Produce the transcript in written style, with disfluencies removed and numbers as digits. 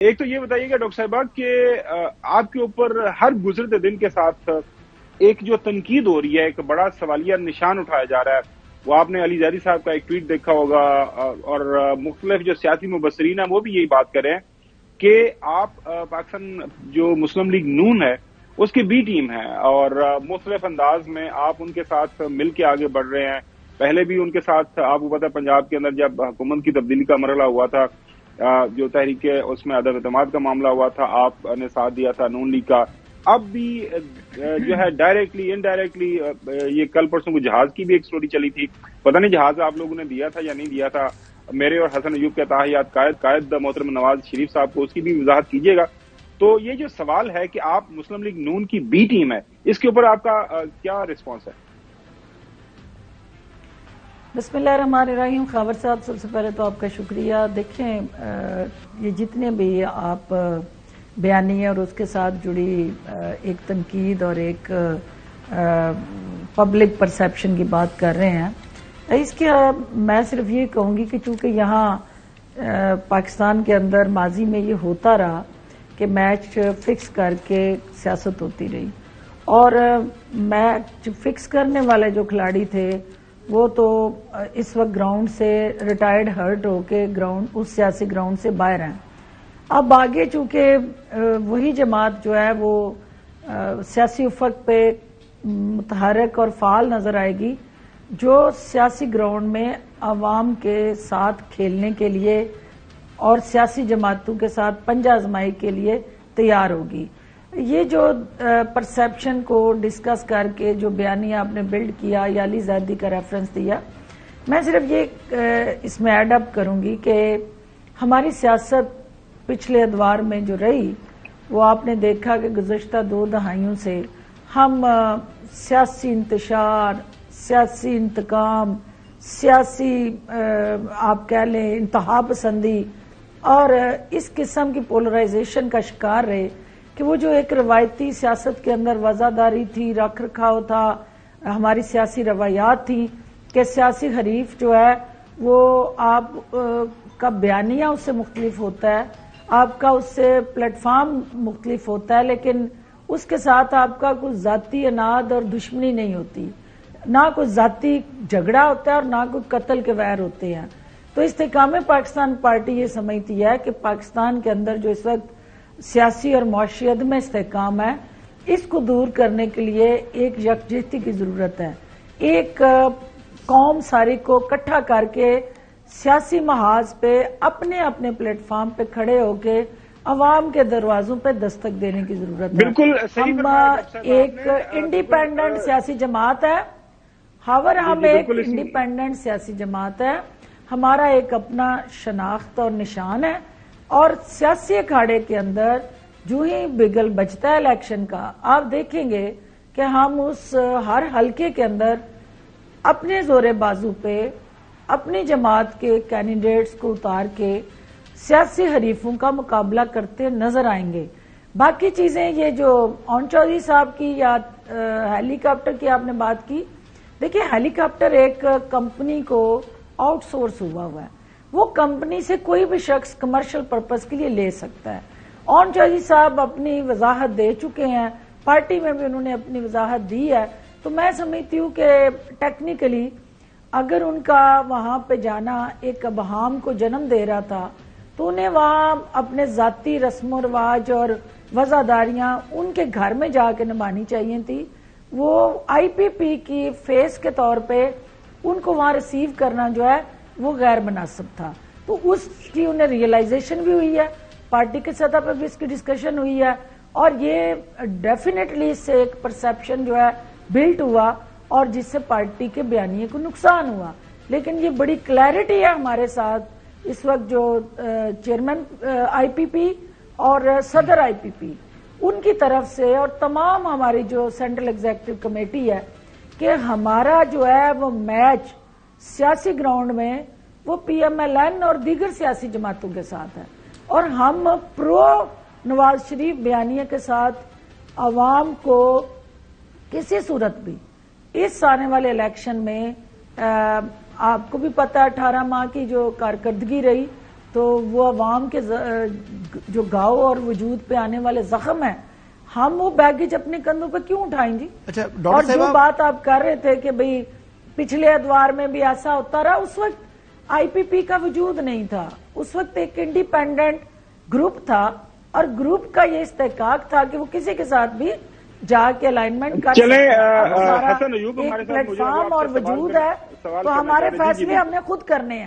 ایک تو یہ بتائیے گا ڈاکٹر صاحبہ کہ آپ کے اوپر ہر گزرتے دن کے ساتھ ایک جو تنقید ہو رہی ہے، ایک بڑا سوالیہ نشان اٹھایا جا رہا ہے، وہ آپ نے علی زیدی صاحب کا ایک ٹویٹ دیکھا ہوگا، اور مختلف جو سیاسی مبصرین ہیں وہ بھی یہی بات کریں کہ آپ پاکستان جو مسلم لیگ نون ہے اس کی بی ٹیم ہے، اور مختلف انداز میں آپ ان کے ساتھ مل کے آگے بڑھ رہے ہیں۔ پہلے بھی ان کے ساتھ آپ کو پتا پنجاب کے اندر جب حکومت کی تبدیلی کا مرحلہ ہوا تھا، جو تحریک اس میں عدم اعتماد کا معاملہ ہوا تھا، آپ نے ساتھ دیا تھا نون لیگ کا۔ اب بھی جو ہے ڈائریکٹلی انڈائریکٹلی، یہ کل پرسوں کو جہاز کی بھی ایک سٹوری چلی تھی، پتہ نہیں جہاز آپ لوگوں نے دیا تھا یا نہیں دیا تھا، میرے اور حسن ایوب کے تاحیات قائد محترم نواز شریف صاحب کو، اس کی بھی وضاحت کیجیے گا۔ تو یہ جو سوال ہے کہ آپ مسلم لیگ نون کی بی ٹیم ہے، اس کے اوپر آپ کا کیا رسپانس ہے؟ بسم اللہ الرحمن الرحیم۔ خاور صاحب، سب سے پہلے تو آپ کا شکریہ۔ دیکھیں، یہ جتنے بھی آپ بیانیے اور اس کے ساتھ جڑی ایک تنقید اور ایک پبلک پرسیپشن کی بات کر رہے ہیں، اس کے میں صرف یہ کہوں گی کہ چونکہ یہاں پاکستان کے اندر ماضی میں یہ ہوتا رہا کہ میچ فکس کر کے سیاست ہوتی رہی، اور میچ فکس کرنے والے جو کھلاڑی تھے وہ تو اس وقت گراؤنڈ سے ریٹائرڈ ہرٹ ہو کے اس سیاسی گراؤنڈ سے باہر ہیں۔ اب آگے چونکہ وہی جماعت جو ہے وہ سیاسی افق پہ متحرک اور فعال نظر آئے گی، جو سیاسی گراؤنڈ میں عوام کے ساتھ کھیلنے کے لیے اور سیاسی جماعتوں کے ساتھ پنجہ آزمائی کے لیے تیار ہوگی۔ یہ جو پرسیپشن کو ڈسکس کر کے جو بیانیہ آپ نے بلڈ کیا یا علی زیدی کا ریفرنس دیا، میں صرف یہ اس میں ایڈ اپ کروں گی کہ ہماری سیاست پچھلے ادوار میں جو رہی، وہ آپ نے دیکھا کہ گزشتہ 2 دہائیوں سے ہم سیاسی انتشار، سیاسی انتقام، سیاسی آپ کہہ لیں انتہا پسندی اور اس قسم کی پولرائزیشن کا شکار رہے کہ وہ جو ایک روایتی سیاست کے اندر وزاداری تھی، رکھ رکھاؤ تھا، ہماری سیاسی روایات تھی کہ سیاسی حریف جو ہے وہ آپ کا بیانیہ اس سے مختلف ہوتا ہے، آپ کا اس سے پلیٹ فارم مختلف ہوتا ہے، لیکن اس کے ساتھ آپ کا کوئی ذاتی اناد اور دشمنی نہیں ہوتی، نہ کوئی ذاتی جھگڑا ہوتا ہے اور نہ کوئی قتل کے ویر ہوتے ہیں۔ تو استحکام پاکستان پارٹی یہ سمجھتی ہے کہ پاکستان کے اندر جو اس وقت سیاسی اور معاشی عدم استحکام ہے، اس کو دور کرنے کے لیے ایک یکجہتی کی ضرورت ہے، ایک قوم ساری کو اکٹھا کر کے سیاسی محاذ پہ اپنے اپنے پلیٹ فارم پہ کھڑے ہو کے عوام کے دروازوں پہ دستک دینے کی ضرورت ہے۔ بالکل صحیح ہم ایک انڈیپینڈنٹ سیاسی جماعت ہے، ہم ایک انڈیپینڈنٹ سیاسی جماعت ہے، ہمارا ایک اپنا شناخت اور نشان ہے، اور سیاسی اکھاڑے کے اندر جو ہی بگل بجتا ہے الیکشن کا، آپ دیکھیں گے کہ ہم اس ہر حلقے کے اندر اپنے زور بازو پہ اپنی جماعت کے کینڈیڈیٹس کو اتار کے سیاسی حریفوں کا مقابلہ کرتے نظر آئیں گے۔ باقی چیزیں یہ جو اون چودھری صاحب کی یا ہیلی کاپٹر کی آپ نے بات کی، دیکھیں ہیلی کاپٹر ایک کمپنی کو آؤٹ سورس ہوا ہے، وہ کمپنی سے کوئی بھی شخص کمرشل پرپز کے لیے لے سکتا ہے۔ اون چودھری صاحب اپنی وضاحت دے چکے ہیں، پارٹی میں بھی انہوں نے اپنی وضاحت دی ہے، تو میں سمجھتی ہوں کہ ٹیکنیکلی اگر ان کا وہاں پہ جانا ایک ابہام کو جنم دے رہا تھا تو انہیں وہاں اپنے ذاتی رسم و رواج اور وزاداریاں ان کے گھر میں جا کے نبھانی چاہیے تھی۔ وہ آئی پی پی کی فیس کے طور پہ ان کو وہاں ریسیو کرنا جو ہے وہ غیر مناسب تھا، تو اس کی انہیں ریئلائزیشن بھی ہوئی ہے، پارٹی کے سطح پہ بھی اس کی ڈسکشن ہوئی ہے، اور یہ ڈیفینیٹلی اس سے ایک پرسیپشن جو ہے بلٹ ہوا اور جس سے پارٹی کے بیانیے کو نقصان ہوا۔ لیکن یہ بڑی کلیئرٹی ہے ہمارے ساتھ اس وقت جو چیئرمین آئی پی پی اور صدر آئی پی پی ان کی طرف سے اور تمام ہماری جو سینٹرل ایگزیکٹو کمیٹی ہے کہ ہمارا جو ہے وہ میچ سیاسی گراؤنڈ میں وہ پی ایم ایل این اور دیگر سیاسی جماعتوں کے ساتھ ہے، اور ہم پرو نواز شریف بیانیے کے ساتھ عوام کو کسی صورت بھی اس آنے والے الیکشن میں آپ کو بھی پتا 18 ماہ کی جو کارکردگی رہی، تو وہ عوام کے جو گاؤ اور وجود پہ آنے والے زخم ہیں، ہم وہ بیگیج اپنے کندھوں پہ کیوں اٹھائیں جی؟ اچھا اور جو بات آپ کر رہے تھے کہ بھئی پچھلے ادوار میں بھی ایسا ہوتا رہا، اس وقت آئی پی پی کا وجود نہیں تھا، اس وقت ایک انڈیپینڈنٹ گروپ تھا، اور گروپ کا یہ استحقاق تھا کہ وہ کسی کے ساتھ بھی جا کے الائنمنٹ کر چلیں سکتا ہے۔ حسن ایوب ہمارے ایک ساتھ پلیٹ فارم اور وجود ہے، تو ہمارے فیصلے ہم نے خود کرنے ہیں۔